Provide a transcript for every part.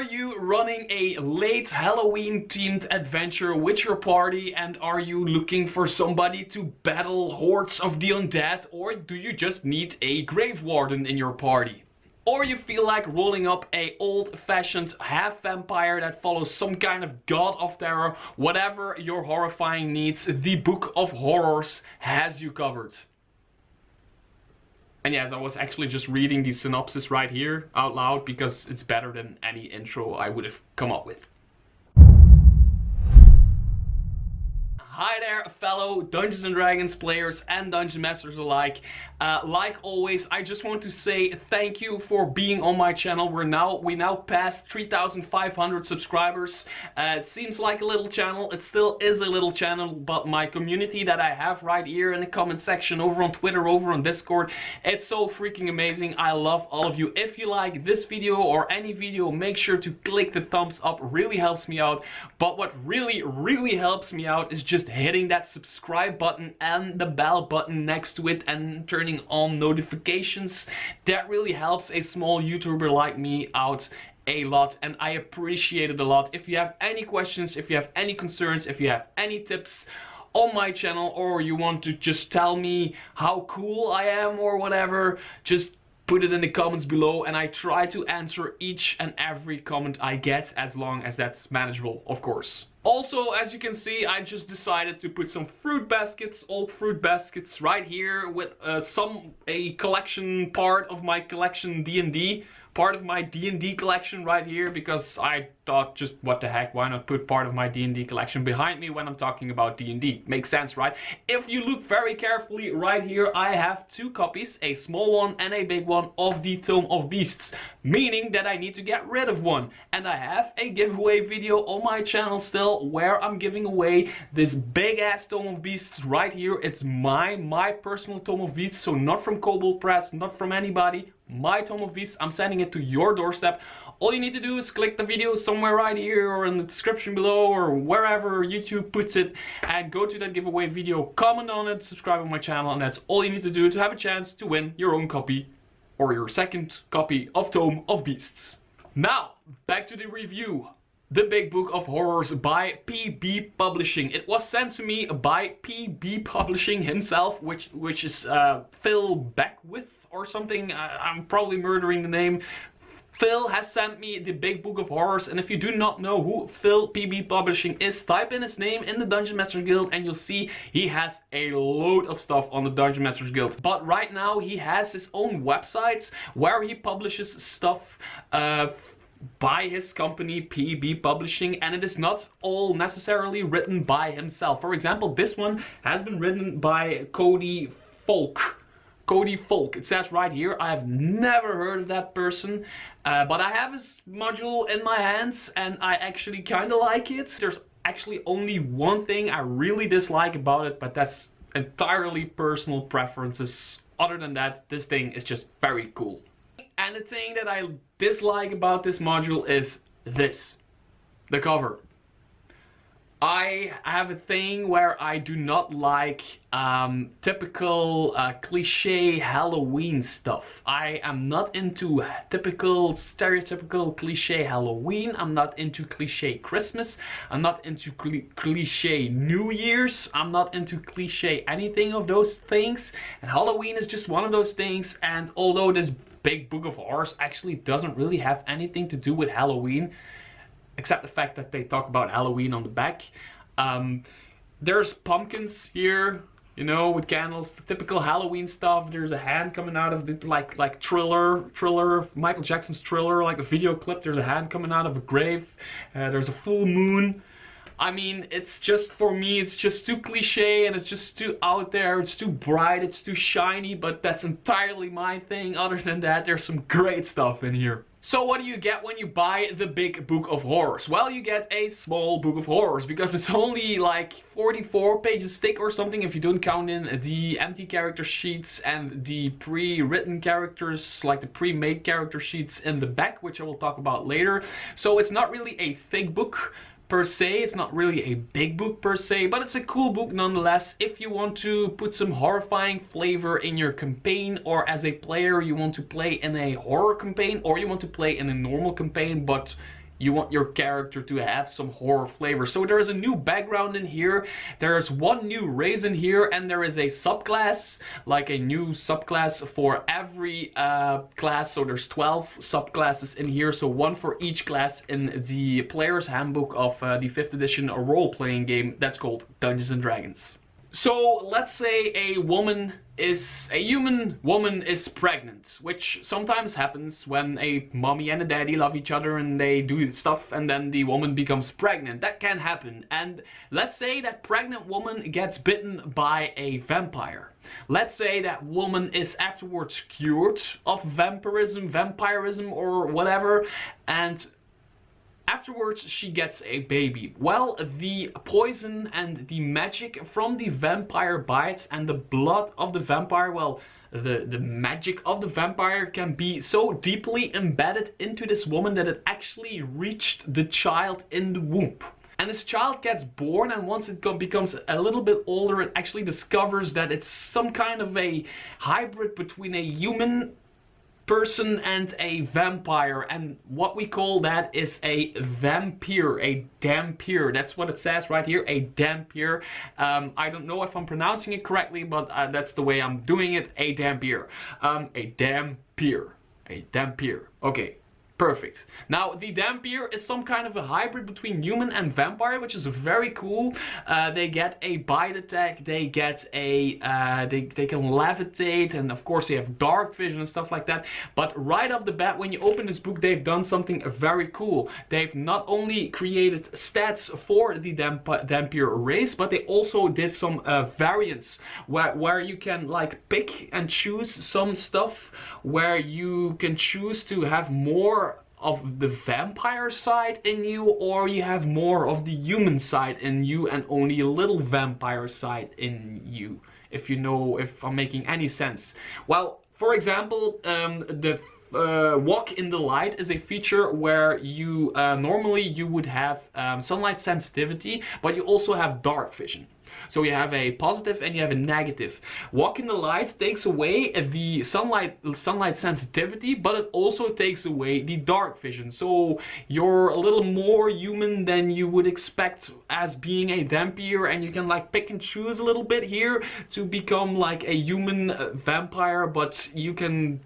Are you running a late Halloween themed adventure with your party, and are you looking for somebody to battle hordes of the undead, or do you just need a grave warden in your party? Or you feel like rolling up a old-fashioned half-vampire that follows some kind of god of terror? Whatever your horrifying needs, the Book of Horrors has you covered. And yes, I was actually just reading the synopsis right here out loud because it's better than any intro I would have come up with. Hi there, fellow Dungeons & Dragons players and Dungeon Masters alike. Like always, I just want to say thank you for being on my channel. We now passed 3,500 subscribers. It seems like a little channel. It still is a little channel, but my community that I have right here in the comment section, over on Twitter, over on Discord, it's so freaking amazing. I love all of you. If you like this video or any video, make sure to click the thumbs up. Really helps me out. But what really helps me out is just hitting that subscribe button and the bell button next to it and turning on notifications. That really helps a small YouTuber like me out a lot, and I appreciate it a lot. If you have any questions, if you have any concerns, if you have any tips on my channel, or you want to just tell me how cool I am or whatever, just put it in the comments below, and I try to answer each and every comment I get, as long as that's manageable, of course. Also, as you can see, I just decided to put some fruit baskets, old fruit baskets, right here with a collection part of my collection D&D. Part of my D&D collection right here, because I thought, just what the heck, why not put part of my D&D collection behind me when I'm talking about D&D? Makes sense, right? If you look very carefully right here, I have two copies, a small one and a big one, of the Tome of Beasts, meaning that I need to get rid of one. And I have a giveaway video on my channel still, where I'm giving away this big ass Tome of Beasts right here. It's my personal Tome of Beasts, so not from Kobold Press, not from anybody. My Tome of Beasts, I'm sending it to your doorstep. All you need to do is click the video somewhere right here or in the description below or wherever YouTube puts it, and go to that giveaway video, comment on it, subscribe on my channel, and that's all you need to do to have a chance to win your own copy or your second copy of Tome of Beasts. Now, back to the review. The Big Book of Horrors by PB Publishing. It was sent to me by PB Publishing himself, which is Phil Beckwith or something. I'm probably murdering the name. Phil has sent me the Big Book of Horrors, and if you do not know who Phil PB Publishing is, type in his name in the Dungeon Masters Guild and you'll see he has a load of stuff on the Dungeon Masters Guild. But right now he has his own website where he publishes stuff by his company PB Publishing, and it is not all necessarily written by himself. For example, this one has been written by Cody Folk. It says right here. I have never heard of that person, but I have his module in my hands and I actually kind of like it. There's actually only one thing I really dislike about it, but that's entirely personal preferences. Other than that, this thing is just very cool. And the thing that I dislike about this module is this, the cover. I have a thing where I do not like typical cliche Halloween stuff. I am not into typical, stereotypical cliche Halloween. I'm not into cliche Christmas. I'm not into cliche New Year's. I'm not into cliche anything of those things. And Halloween is just one of those things. And although this Big Book of Horrors actually doesn't really have anything to do with Halloween, except the fact that they talk about Halloween on the back. There's pumpkins here, you know, with candles, the typical Halloween stuff. There's a hand coming out of the, like Thriller, Michael Jackson's Thriller, like a video clip. There's a hand coming out of a grave. There's a full moon. I mean, it's just, for me, it's just too cliche and it's just too out there. It's too bright, it's too shiny, but that's entirely my thing. Other than that, there's some great stuff in here. So what do you get when you buy the Big Book of Horrors? Well, you get a small Book of Horrors, because it's only like 44 pages thick or something, if you don't count in the empty character sheets and the pre-written characters, like the pre-made character sheets in the back, which I will talk about later. So it's not really a thick book per se, it's not really a big book per se, but it's a cool book nonetheless if you want to put some horrifying flavor in your campaign, or as a player you want to play in a horror campaign, or you want to play in a normal campaign but you want your character to have some horror flavor. So there is a new background in here, there's one new race in here, and there is a subclass, like a new subclass for every class. So there's 12 subclasses in here, so one for each class in the player's handbook of the 5th edition role-playing game that's called Dungeons and Dragons. So let's say a human woman is pregnant, which sometimes happens when a mommy and a daddy love each other and they do stuff and then the woman becomes pregnant. That can happen. And let's say that pregnant woman gets bitten by a vampire. Let's say that woman is afterwards cured of vampirism or whatever, and afterwards she gets a baby. Well, the poison and the magic from the vampire bite and the blood of the vampire, well, the magic of the vampire can be so deeply embedded into this woman that it actually reached the child in the womb. And this child gets born, and once it becomes a little bit older, it actually discovers that it's some kind of a hybrid between a human person and a vampire, and what we call that is a vampire, a dampier. That's what it says right here, a dampier. I don't know if I'm pronouncing it correctly, but that's the way I'm doing it, a dampier. A dampier. Okay. Perfect. Now, the Dampier is some kind of a hybrid between human and vampire, which is very cool. They get a bite attack, they get a, they can levitate, and of course they have dark vision and stuff like that. But right off the bat, when you open this book, they've done something very cool. They've not only created stats for the Dampier race, but they also did some variants where you can like pick and choose some stuff, where you can choose to have more of the vampire side in you, or you have more of the human side in you and only a little vampire side in you, if you know, if I'm making any sense. Well, for example, the walk in the light is a feature where you normally you would have sunlight sensitivity, but you also have dark vision. So you have a positive and you have a negative. Walk in the light takes away the sunlight sensitivity, but it also takes away the dark vision. So you're a little more human than you would expect as being a Dampier, and you can like pick and choose a little bit here to become like a human vampire, but you can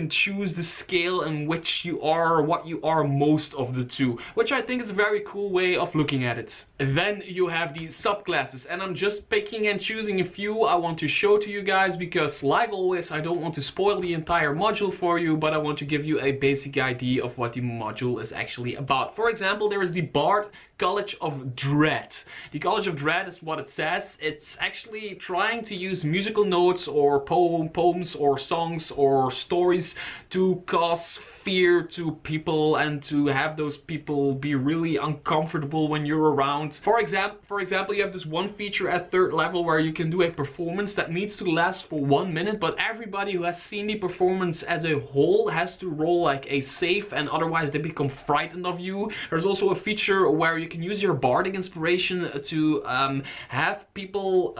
choose the scale in which you are, what you are most of the two, which I think is a very cool way of looking at it. Then you have the subclasses, and I'm just picking and choosing a few I want to show to you guys, because like always I don't want to spoil the entire module for you, but I want to give you a basic idea of what the module is actually about. For example, there is the Bart College of Dread. The College of Dread is what it says. It's actually trying to use musical notes or poems or songs or stories to cause fear to people and to have those people be really uncomfortable when you're around. For example, you have this one feature at 3rd level where you can do a performance that needs to last for 1 minute, but everybody who has seen the performance as a whole has to roll like a save, and otherwise they become frightened of you. There's also a feature where you can use your bardic inspiration to have people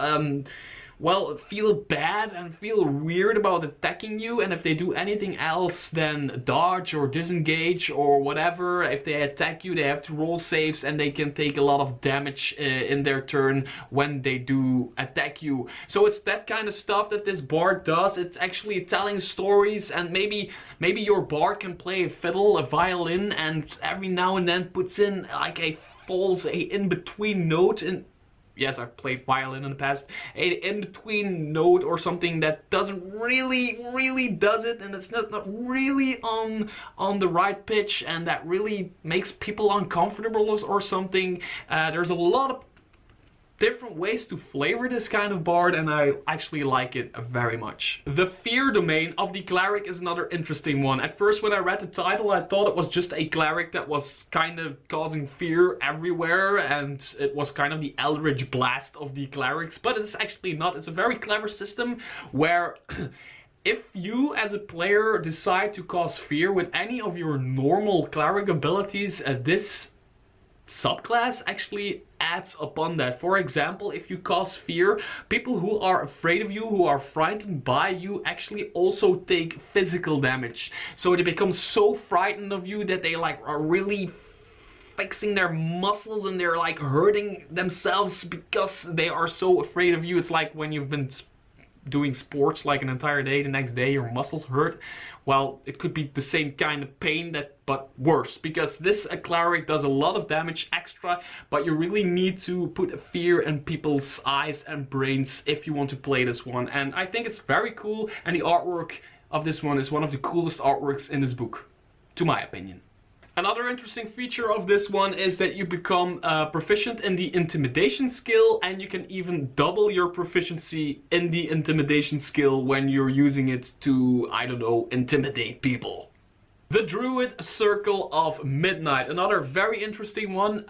well, feel bad and feel weird about attacking you, and if they do anything else then dodge or disengage or whatever, if they attack you they have to roll saves, and they can take a lot of damage in their turn when they do attack you. So it's that kind of stuff that this Bard does. It's actually telling stories, and maybe your Bard can play a fiddle, a violin, and every now and then puts in like a in-between note. And yes, I've played violin in the past. An in-between note or something that doesn't really does it, and it's not really on the right pitch, and that really makes people uncomfortable or something. There's a lot of different ways to flavor this kind of Bard, and I actually like it very much. The fear domain of the Cleric is another interesting one. At first when I read the title I thought it was just a Cleric that was kind of causing fear everywhere, and it was kind of the Eldritch Blast of the Clerics, but it's actually not. It's a very clever system where if you as a player decide to cause fear with any of your normal Cleric abilities, this subclass actually adds upon that. For example, if you cause fear, people who are afraid of you, who are frightened by you, actually also take physical damage. So they become so frightened of you that they like are really fixing their muscles and they're like hurting themselves because they are so afraid of you. It's like when you've been doing sports like an entire day, the next day your muscles hurt. Well, it could be the same kind of pain, but worse, because this cleric does a lot of damage extra, but you really need to put a fear in people's eyes and brains if you want to play this one. And I think it's very cool, and the artwork of this one is one of the coolest artworks in this book, to my opinion. Another interesting feature of this one is that you become proficient in the intimidation skill, and you can even double your proficiency in the intimidation skill when you're using it to, I don't know, intimidate people. The Druid Circle of Midnight, another very interesting one.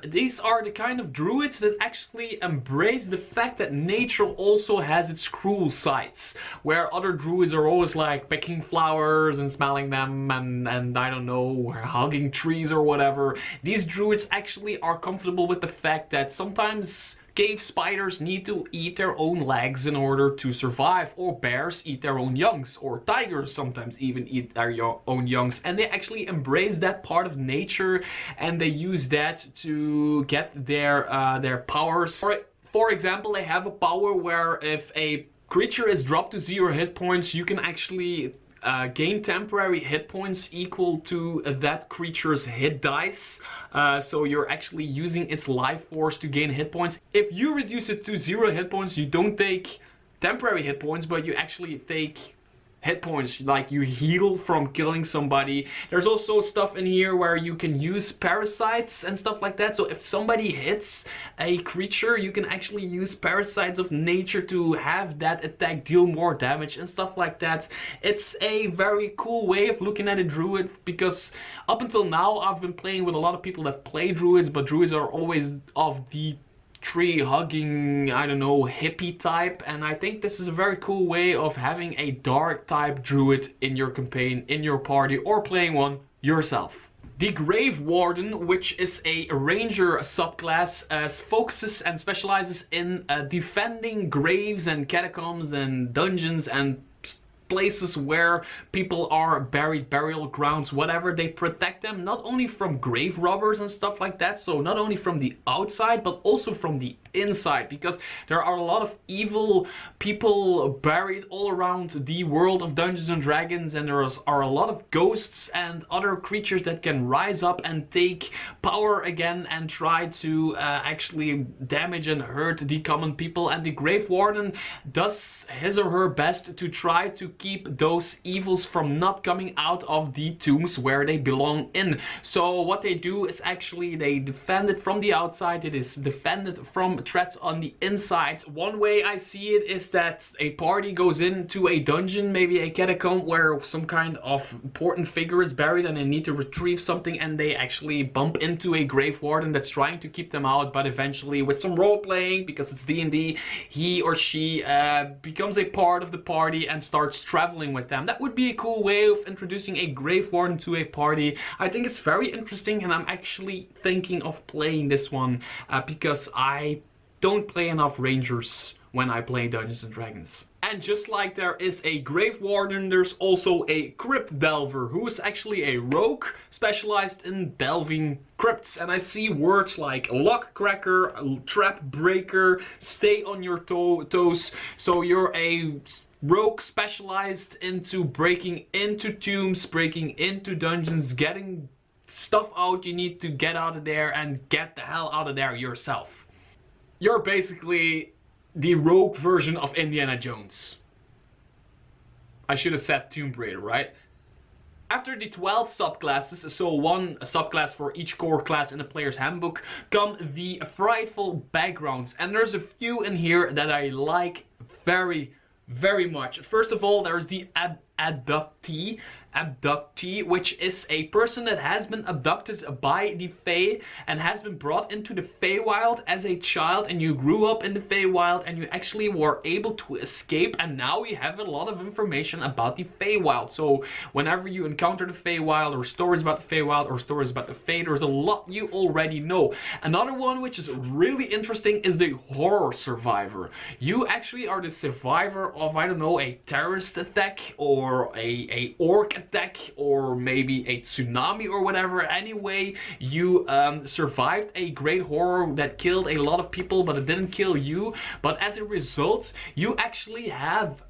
These are the kind of druids that actually embrace the fact that nature also has its cruel sides. Where other druids are always like picking flowers and smelling them and I don't know, hugging trees or whatever. These druids actually are comfortable with the fact that sometimes cave spiders need to eat their own legs in order to survive, or bears eat their own youngs, or tigers sometimes even eat their own youngs, and they actually embrace that part of nature and they use that to get their powers. For example, they have a power where if a creature is dropped to 0 hit points, you can actually gain temporary hit points equal to that creature's hit dice. So you're actually using its life force to gain hit points. If you reduce it to 0 hit points, you don't take temporary hit points, but you actually take hit points, like you heal from killing somebody. There's also stuff in here where you can use parasites and stuff like that. So if somebody hits a creature, you can actually use parasites of nature to have that attack deal more damage and stuff like that. It's a very cool way of looking at a druid, because up until now I've been playing with a lot of people that play druids, but druids are always of the tree hugging, I don't know, hippie type, and I think this is a very cool way of having a dark type druid in your campaign, in your party, or playing one yourself. The Grave Warden, which is a ranger subclass, focuses and specializes in defending graves and catacombs and dungeons and places where people are buried, burial grounds, whatever. They protect them not only from grave robbers and stuff like that, so not only from the outside but also from the inside, because there are a lot of evil people buried all around the world of Dungeons and Dragons, and there are a lot of ghosts and other creatures that can rise up and take power again and try to actually damage and hurt the common people. And the Grave Warden does his or her best to try to keep those evils from not coming out of the tombs where they belong in. So what they do is actually they defend it from the outside. It is defended from threats on the inside. One way I see it is that a party goes into a dungeon, maybe a catacomb, where some kind of important figure is buried and they need to retrieve something, and they actually bump into a Grave Warden that's trying to keep them out, but eventually with some role playing, because it's D&D, he or she becomes a part of the party and starts traveling with them. That would be a cool way of introducing a Grave Warden to a party. I think it's very interesting, and I'm actually thinking of playing this one because I don't play enough rangers when I play Dungeons and Dragons. And just like there is a Grave Warden, there's also a Crypt Delver, who is actually a rogue specialized in delving crypts. And I see words like Lock Cracker, Trap Breaker, Stay on your toes. So you're a rogue specialized into breaking into tombs, breaking into dungeons, getting stuff out you need to get out of there, and get the hell out of there yourself. You're basically the rogue version of Indiana Jones. I should have said Tomb Raider, right? After the 12 subclasses, so one subclass for each core class in the player's handbook, come the frightful backgrounds. And there's a few in here that I like very much. First of all, there's the abductee, which is a person that has been abducted by the Fae and has been brought into the Feywild as a child, and you grew up in the Feywild and you actually were able to escape, and now we have a lot of information about the Feywild. So whenever you encounter the Feywild, or stories about the Feywild, or stories about the Fae, there's a lot you already know. Another one which is really interesting is the horror survivor. You actually are the survivor of, I don't know, a terrorist attack or a orc attack or maybe a tsunami or whatever. Anyway, you survived a great horror that killed a lot of people, but it didn't kill you. But as a result, you actually have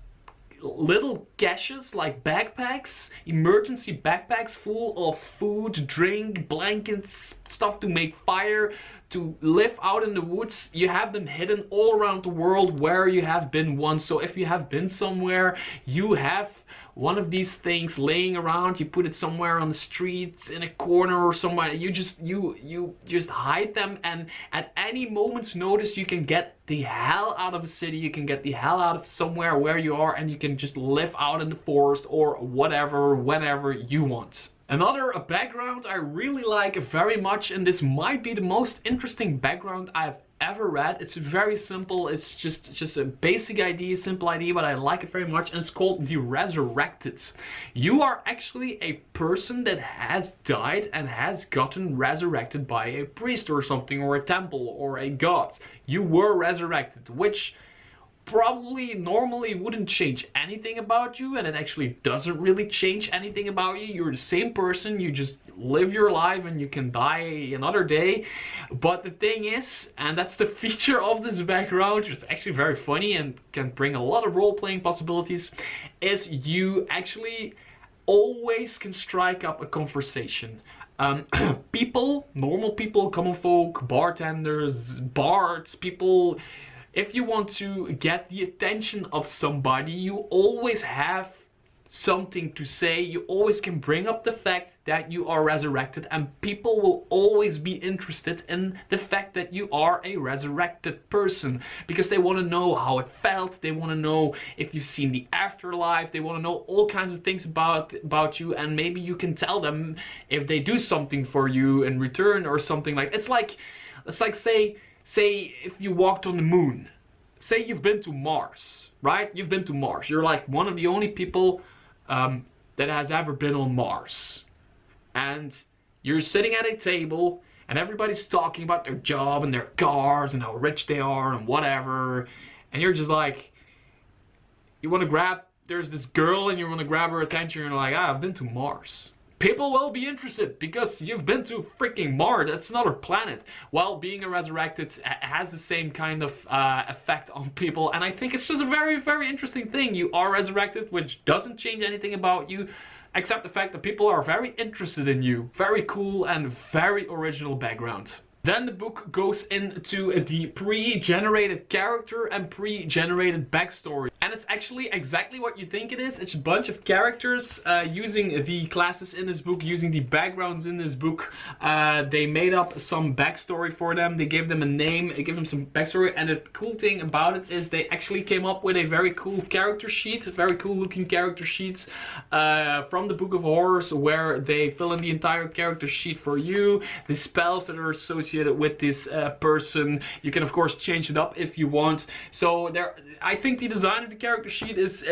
little caches, like backpacks, emergency backpacks full of food, drink, blankets, stuff to make fire, to live out in the woods. You have them hidden all around the world where you have been once. So if you have been somewhere, you have one of these things laying around. You put it somewhere on the street, in a corner or somewhere. You just hide them, and at any moment's notice you can get the hell out of a city, you can get the hell out of somewhere where you are, and you can just live out in the forest or whatever, whenever you want. Another background I really like very much, and this might be the most interesting background I've ever read. It's very simple, it's just a basic idea, simple idea, but I like it very much, and it's called the Resurrected. You are actually a person that has died and has gotten resurrected by a priest or something, or a temple, or a god. You were resurrected, which probably normally wouldn't change anything about you, and it actually doesn't really change anything about you. You're the same person, you just live your life and you can die another day. But the thing is, and that's the feature of this background, which is actually very funny and can bring a lot of role-playing possibilities, is you actually always can strike up a conversation. People, normal people, common folk, bartenders, bards, people, if you want to get the attention of somebody, you always have something to say. You always can bring up the fact that you are resurrected, and people will always be interested in the fact that you are a resurrected person, because they want to know how it felt, they want to know if you've seen the afterlife, they want to know all kinds of things about you, and maybe you can tell them if they do something for you in return or something like. It's like say if you walked on the moon. Say you've been to Mars, right? You've been to Mars. You're like one of the only people that has ever been on Mars. And you're sitting at a table and everybody's talking about their job and their cars and how rich they are and whatever. And you're just like, you want to grab, there's this girl and you want to grab her attention and you're like, I've been to Mars. People will be interested because you've been to freaking Mars. That's another planet. Well, being a resurrected has the same kind of effect on people, and I think it's just a very, very interesting thing. You are resurrected, which doesn't change anything about you, except the fact that people are very interested in you. Very cool and very original background. Then the book goes into the pre-generated character and pre-generated backstory. And it's actually exactly what you think it is. It's a bunch of characters using the classes in this book, using the backgrounds in this book. They made up some backstory for them. They gave them a name, they gave them some backstory. And the cool thing about it is they actually came up with a very cool character sheet, very cool looking character sheets from the Book of Horrors, where they fill in the entire character sheet for you, the spells that are associated with this person. You can of course change it up if you want. So there, I think the design of the character sheet is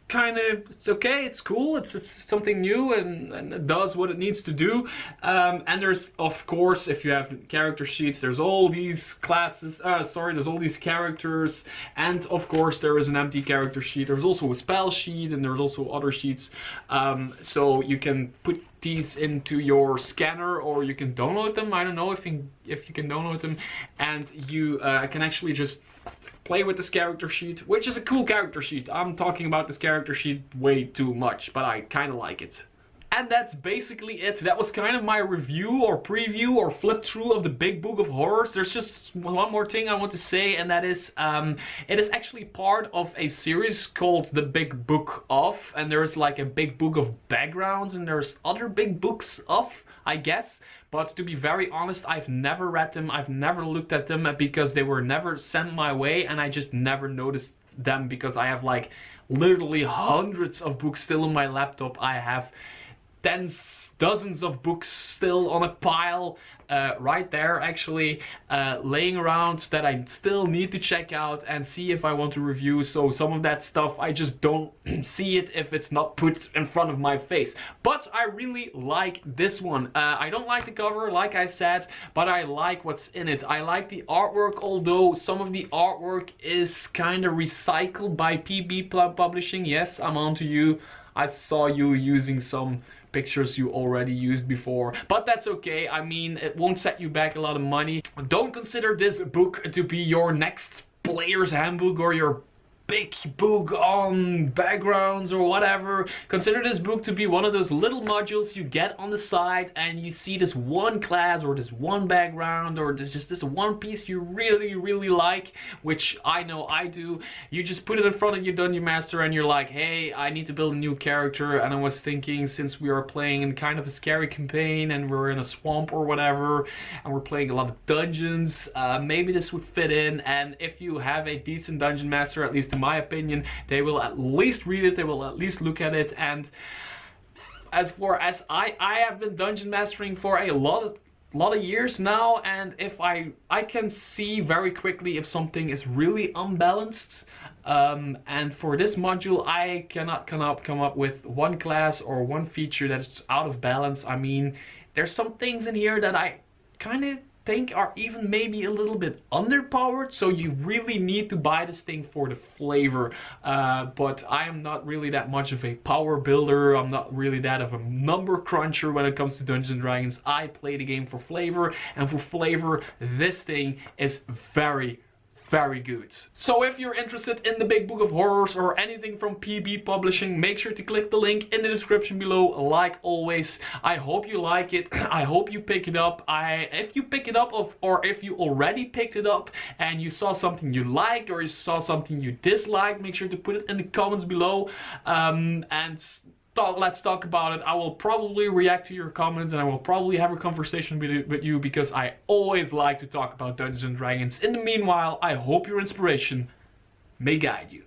kind of, it's okay, it's cool, it's something new, and it does what it needs to do. And there's of course, if you have character sheets, there's all these classes, there's all these characters, and of course there is an empty character sheet. There's also a spell sheet, and there's also other sheets, so you can put these into your scanner, or you can download them. I don't know if you can download them, and you can actually just play with this character sheet, which is a cool character sheet. I'm talking about this character sheet way too much, but I kind of like it. And that's basically it. That was kind of my review or preview or flip through of the Big Book of Horrors. There's just one more thing I want to say, and that is it is actually part of a series called the Big Book of, and there's like a Big Book of Backgrounds, and there's other big books of, I guess. But to be very honest, I've never read them, I've never looked at them, because they were never sent my way, and I just never noticed them, because I have like literally hundreds of books still on my laptop. I have dozens of books still on a pile right there, actually, laying around, that I still need to check out and see if I want to review. So some of that stuff, I just don't see it if it's not put in front of my face. But I really like this one. I don't like the cover, like I said, but I like what's in it. I like the artwork, although some of the artwork is kind of recycled by PB Publishing. Yes, I'm on to you. I saw you using some pictures you already used before, but that's okay. I mean, it won't set you back a lot of money. Don't consider this book to be your next player's handbook or your big book on backgrounds or whatever. Consider this book to be one of those little modules you get on the side, and you see this one class or this one background or this one piece you really like, which I know I do. You just put it in front of your dungeon master and you're like, hey, I need to build a new character, and I was thinking, since we are playing in kind of a scary campaign and we're in a swamp or whatever and we're playing a lot of dungeons, maybe this would fit in. And if you have a decent dungeon master, at least in my opinion, they will at least read it, they will at least look at it. And as far as I have been dungeon mastering for a lot of years now, and if I can see very quickly if something is really unbalanced. And for this module, I cannot come up with one class or one feature that's out of balance. I mean, there's some things in here that I kind of think are even maybe a little bit underpowered, so you really need to buy this thing for the flavor. But I am not really that much of a power builder. I'm not really that of a number cruncher when it comes to Dungeons and Dragons. I play the game for flavor, and for flavor, this thing is very good. So if you're interested in the Big Book of Horrors or anything from PB Publishing, make sure to click the link in the description below. Like always, I hope you like it. I hope you pick it up. If you pick it up, or if you already picked it up and you saw something you liked or you saw something you disliked, make sure to put it in the comments below. Let's talk about it. I will probably react to your comments and I will probably have a conversation with you, because I always like to talk about Dungeons and Dragons. In the meanwhile, I hope your inspiration may guide you.